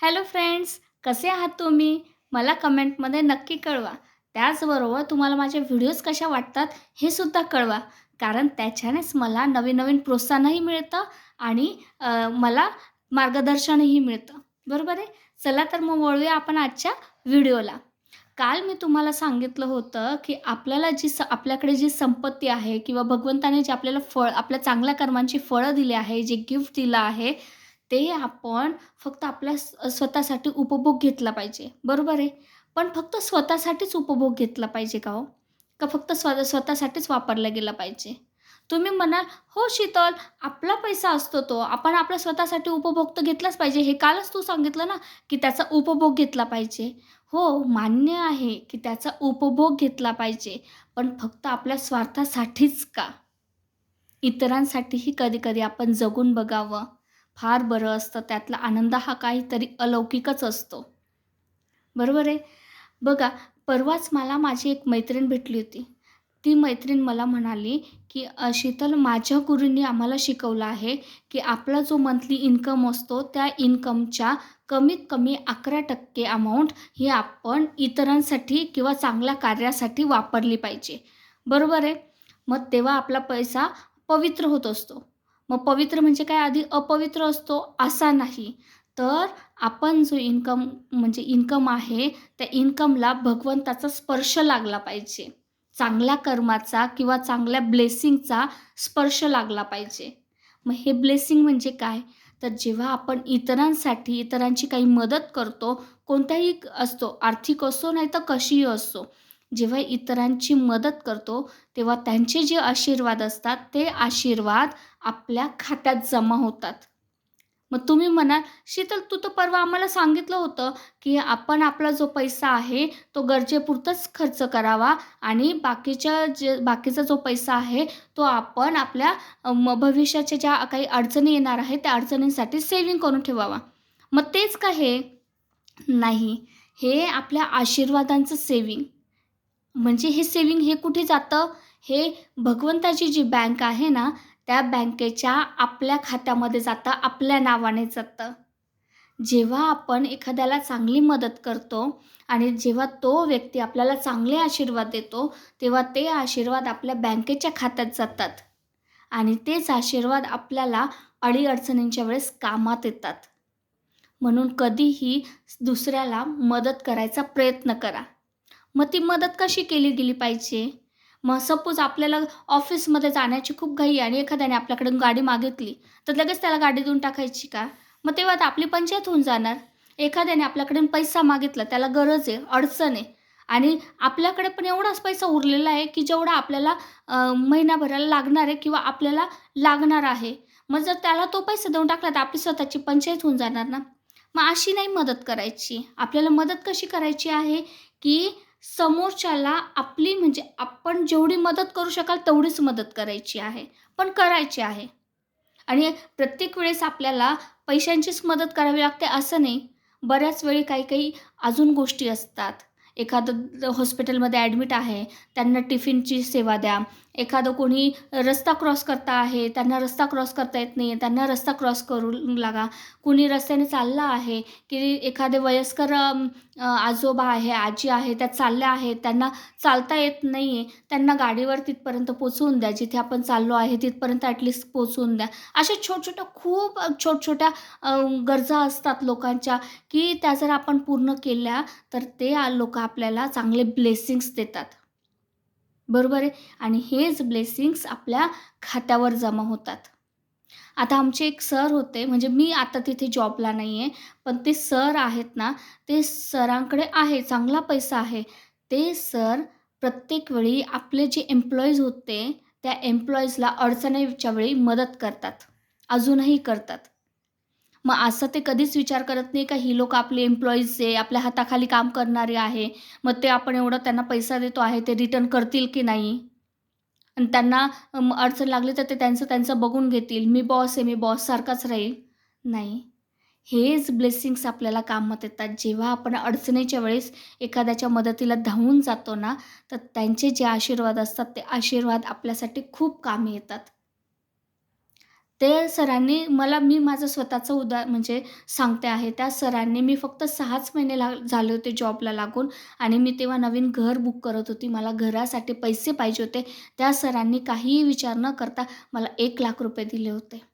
Hello friends, कसे आहात तुम्ही? मला कमेंटमध्ये नक्की कळवा. त्याचबरोबर तुम्हाला माझे व्हिडिओज कशा वाटतात हे सुद्धा कळवा. कारण त्याच्यानेच मला नवीन-नवीन प्रोत्साहनही मिळतं आणि मला मार्गदर्शनही मिळतं. बरोबर आहे? चला तर मग वळूया आपण आजच्या व्हिडिओला. काल मी तुम्हाला सांगितलं होतं, की आपल्याला आपल्याकडे जी संपत्ती आहे किंवा भगवंताने जे आपल्याला आपल्या चांगल्या कर्मांची फळं दिली आहे, जे गिफ्ट दिलं आहे, ते आपण फक्त आपल्या स्वतःसाठी उपभोग घेतला पाहिजे. बरोबर आहे. पण फक्त स्वतःसाठीच उपभोग घेतला पाहिजे का हो? का फक्त स्वतःसाठीच वापरला गेला पाहिजे? तुम्ही म्हणाल, "हो शीतल, आपला पैसा असतो तो. आपण आपल्या स्वतःसाठी उपभोग तर घेतलाच पाहिजे. हे कालच तू सांगितलं ना, की त्याचा उपभोग घेतला पाहिजे." हो, मान्य आहे, की त्याचा उपभोग घेतला पाहिजे. पण फक्त आपल्या स्वार्थासाठीच का? इतरांसाठीही कधी-कधी आपण जगून बघावं. फार बरं असतं. त्यातला आनंद हा काहीतरी अलौकिकच असतो. बरोबर आहे? बघा, परवाच मला माझी एक मैत्रीण भेटली होती. ती मैत्रीण मला म्हणाली, की "शीतल, माझ्या गुरूंनी आम्हाला शिकवलं आहे, की आपला जो मंथली इन्कम असतो, त्या इन्कमच्या कमीत कमी 11% अमाउंट ही आपण इतरांसाठी किंवा चांगल्या कार्यासाठी वापरली पाहिजे." बरोबर आहे? मग तेव्हा आपला पैसा पवित्र होत असतो. मग पवित्र म्हणजे काय, आधी अपवित्र असतो असा नाही. तर आपण जो इन्कम आहे, त्या इन्कमला भगवंताचा स्पर्श लागला पाहिजे. चांगल्या कर्माचा किंवा चांगल्या ब्लेसिंगचा स्पर्श लागला पाहिजे. मग हे ब्लेसिंग म्हणजे काय? तर जेव्हा आपण इतरांसाठी इतरांची काही मदत करतो, कोणत्याही असतो, आर्थिक असो नाहीतर कशीही असो. जेव्हा इतरांची मदत करतो, तेव्हा त्यांचे जे आशीर्वाद असतात, ते आशीर्वाद आपल्या खात्यात जमा होतात. मग तुम्ही म्हणाल, "शीतल, तू तर परवा आम्हाला सांगितलं होतं, की आपण आपला जो पैसा आहे, तो गरजेपुरताच खर्च करावा आणि बाकीचा जो पैसा आहे, तो आपण आपल्या भविष्याच्या ज्या काही अडचणी येणार आहेत, त्या अडचणींसाठी सेव्हिंग करून ठेवावा." मग तेच का हे? नाही. हे आपल्या आशीर्वादांचं सेव्हिंग. म्हणजे हे सेव्हिंग हे कुठे जातं? हे भगवंताची जी बँक आहे ना, त्या बँकेच्या आपल्या खात्यामध्ये जातं, आपल्या नावाने जातं. जेव्हा आपण एखाद्याला चांगली मदत करतो आणि जेव्हा तो व्यक्ती आपल्याला चांगले आशीर्वाद देतो, तेव्हा ते आशीर्वाद आपल्या बँकेच्या खात्यात जातात आणि तेच आशीर्वाद आपल्याला अडी-अडचणींच्या वेळेस कामात येतात. म्हणून कधीही दुसऱ्याला मदत करायचा प्रयत्न करा. मग ती मदत कशी केली गेली पाहिजे? मग सपोज आपल्याला ऑफिसमध्ये जाण्याची खूप घाई आहे आणि एखाद्याने आपल्याकडून गाडी मागितली, तर लगेच त्याला गाडी देऊन टाकायची का? मग तेव्हा तर आपली पंचायत होऊन जाणार. एखाद्याने आपल्याकडून पैसा मागितला, त्याला गरज आहे, अडचण आहे आणि आपल्याकडे पण एवढाच पैसा उरलेला आहे, की जेवढा आपल्याला महिनाभराला लागणार आहे किंवा आपल्याला लागणार आहे. मग जर त्याला तो पैसा देऊन टाकला, तर आपली स्वतःची पंचायत होऊन जाणार ना. मग अशी नाही मदत करायची. आपल्याला मदत कशी करायची आहे, की समोरच्याला आपली म्हणजे आपण जेवढी मदत करू शकाल तेवढीच मदत करायची आहे. पण करायची आहे. आणि प्रत्येक वेळेस आपल्याला पैशांचीच मदत करावी लागते असं नाही. बऱ्याच वेळी काही-काही अजून गोष्टी असतात. एखादं हॉस्पिटलमध्ये ॲडमिट आहे, त्यांना टिफिनची सेवा द्या. एखादं कोणी रस्ता क्रॉस करता आहे, त्यांना रस्ता क्रॉस करता येत नाही आहे, त्यांना रस्ता क्रॉस करू लागा. कुणी रस्त्याने चालला आहे, की एखादे वयस्कर आजोबा आहे, आजी आहे, त्या चालल्या आहेत, त्यांना चालता येत नाही आहे, त्यांना गाडीवर तिथपर्यंत पोहोचवून द्या. जिथे आपण चाललो आहे तिथपर्यंत ॲटलीस्ट पोहोचवून द्या. अशा छोट्या-छोट्या खूप छोट्या-छोट्या गरजा असतात लोकांच्या, की त्या जर आपण पूर्ण केल्या, तर ते लोकं आपल्याला चांगले ब्लेसिंग्स देतात. बरोबर आहे? आणि हेच ब्लेसिंग्स आपल्या खात्यावर जमा होतात. आता आमचे एक सर होते, म्हणजे मी आता तिथे जॉबला नाही आहे, पण ते सर आहेत ना, ते सरांकडे आहे, चांगला पैसा आहे. ते सर प्रत्येक वेळी आपले जे एम्प्लॉईज होते, त्या एम्प्लॉईजला अडचणीच्या वेळी मदत करतात. अजूनही करतात. मग असं ते कधीच विचार करत नाही का ही लोकं आपले एम्प्लॉईज आहे, आपल्या हाताखाली काम करणारे आहे. मग ते आपण एवढा त्यांना पैसा देतो आहे, ते रिटर्न करतील की नाही? आणि त्यांना अडचण लागली तर ते त्यांचं त्यांचं बघून घेतील. मी बॉस आहे, मी बॉससारखाच राहील. नाही. हेच ब्लेसिंग्स आपल्याला कामात येतात. जेव्हा आपण अडचणीच्या वेळेस एखाद्याच्या मदतीला धावून जातो ना, तर त्यांचे जे आशीर्वाद असतात, ते आशीर्वाद आपल्यासाठी खूप कामी येतात. ते सरांनी मला मी माझं स्वतःचं म्हणजे सांगते आहे. त्या सरांनी मी फक्त 6च महिने झाले होते जॉबला लागून आणि मी तेव्हा नवीन घर बुक करत होती. मला घरासाठी पैसे पाहिजे होते. त्या सरांनी काहीही विचार न करता मला ₹1,00,000 दिले होते.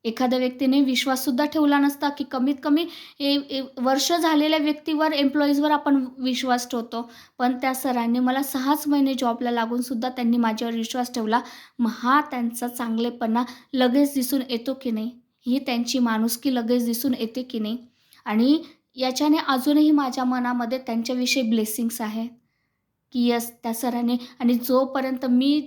एखाद्या व्यक्तीने विश्वाससुद्धा ठेवला नसता, की कमीत कमी वर्ष झालेल्या व्यक्तीवर, एम्प्लॉईजवर आपण विश्वास ठेवतो. पण त्या सरांनी मला 6च महिने जॉबला लागूनसुद्धा त्यांनी माझ्यावर विश्वास ठेवला. मग हा त्यांचा चांगलेपणा लगेच दिसून येतो की नाही? ही त्यांची माणुसकी लगेच दिसून येते की नाही? आणि याच्याने अजूनही माझ्या मनामध्ये त्यांच्याविषयी ब्लेसिंग्स आहे. की येस त्या सरांनी आणि जोपर्यंत मी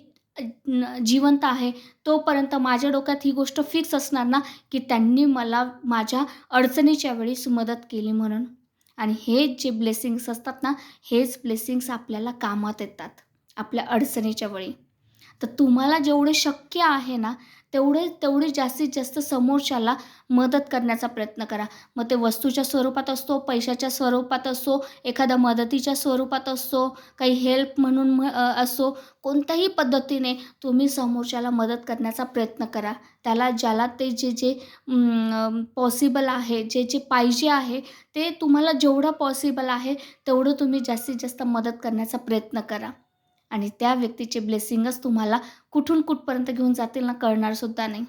जिवंत आहे, तोपर्यंत माझ्या डोक्यात ही गोष्ट फिक्स असणार ना, की त्यांनी मला माझ्या अडचणीच्या वेळेस मदत केली म्हणून. आणि हे जे ब्लेसिंग्स असतात ना, हेच ब्लेसिंग्स आपल्याला कामात येतात, आपल्या अडचणीच्या वेळी. तर तुम्हाला जेवढे शक्य आहे ना, तेवढे जास्तीत जास्त समोरच्याला मदत करण्याचा प्रयत्न करा. मग ते वस्तूच्या स्वरूपात असतो, पैशाच्या स्वरूपात असो, एखाद्या मदतीच्या स्वरूपात असो, काही हेल्प म्हणून असो, कोणत्याही पद्धतीने तुम्ही समोरच्याला मदत करण्याचा प्रयत्न करा. ज्याला ते जे पॉसिबल आहे, जे पाहिजे आहे, ते तुम्हाला जेवढं पॉसिबल आहे, तेवढं तुम्ही जास्तीत जास्त मदत करण्याचा प्रयत्न करा. आणि त्या व्यक्तीचे ब्लेसिंगच तुम्हाला कुठून कुठपर्यंत घेऊन जातील ना, कळणारसुद्धा नाही.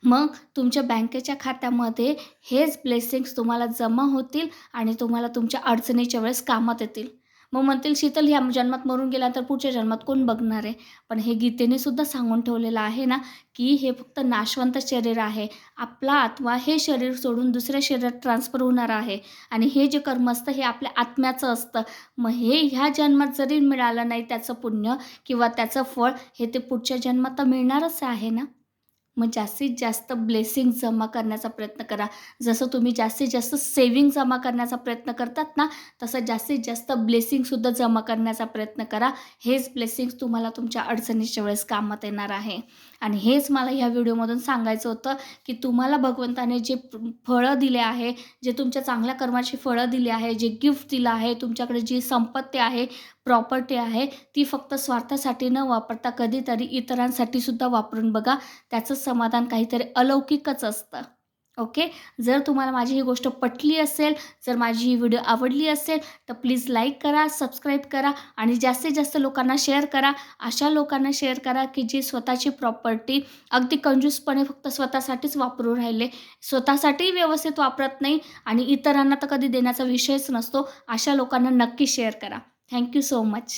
मग तुमच्या बँकेच्या खात्यामध्ये हेच ब्लेसिंग्स तुम्हाला जमा होतील आणि तुम्हाला तुमच्या अडचणीच्या वेळेस कामात येतील. मग म्हणतील, "शीतल ह्या जन्मात मरून गेल्यानंतर पुढच्या जन्मात कोण बघणार आहे?" पण हे गीतेने सुद्धा सांगून ठेवलेलं आहे ना, की हे फक्त नाशवंत शरीर आहे. आपला आत्मा हे शरीर सोडून दुसऱ्या शरीरात ट्रान्सफर होणार आहे आणि हे जे कर्म असतं हे आपल्या आत्म्याचं असतं. मग हे ह्या जन्मात जरी मिळालं नाही त्याचं पुण्य किंवा त्याचं फळ, हे ते पुढच्या जन्मात तर मिळणारच आहे ना. मग जास्तीत जास्त ब्लेसिंग जमा करण्याचा प्रयत्न करा. जसं तुम्ही जास्तीत जास्त सेव्हिंग जमा करण्याचा प्रयत्न करतात ना, तसं जास्तीत जास्त ब्लेसिंगसुद्धा जमा करण्याचा प्रयत्न करा. हेच ब्लेसिंग्स तुम्हाला तुमच्या अडचणीच्या वेळेस कामात येणार आहे. आणि हेच मला ह्या व्हिडिओमधून सांगायचं होतं, की तुम्हाला भगवंताने जे फळं दिले आहे, जे तुमच्या चांगल्या कर्माची फळं दिली आहे, जे गिफ्ट दिलं आहे, तुमच्याकडे जी संपत्ती आहे, प्रॉपर्टी आहे, ती फक्त स्वार्थासाठी न वापरता कधीतरी इतरांसाठी सुद्धा वापरून बघा. त्याचं समाधान काहीतरी अलौकिकच असतं. ओके. जर तुम्हाला माझी ही गोष्ट पटली असेल, जर माझी ही व्हिडिओ आवडली असेल, तर प्लीज लाईक करा, सबस्क्राईब करा आणि जास्तीत जास्त लोकांना शेअर करा. अशा लोकांना शेअर करा, की जे स्वतःची प्रॉपर्टी अगदी कंजूसपणे फक्त स्वतःसाठीच वापरू राहिले. स्वतःसाठीही व्यवस्थित वापरत नाही आणि इतरांना तर कधी देण्याचा विषयच नसतो. अशा लोकांना नक्की शेअर करा. Thank you so much.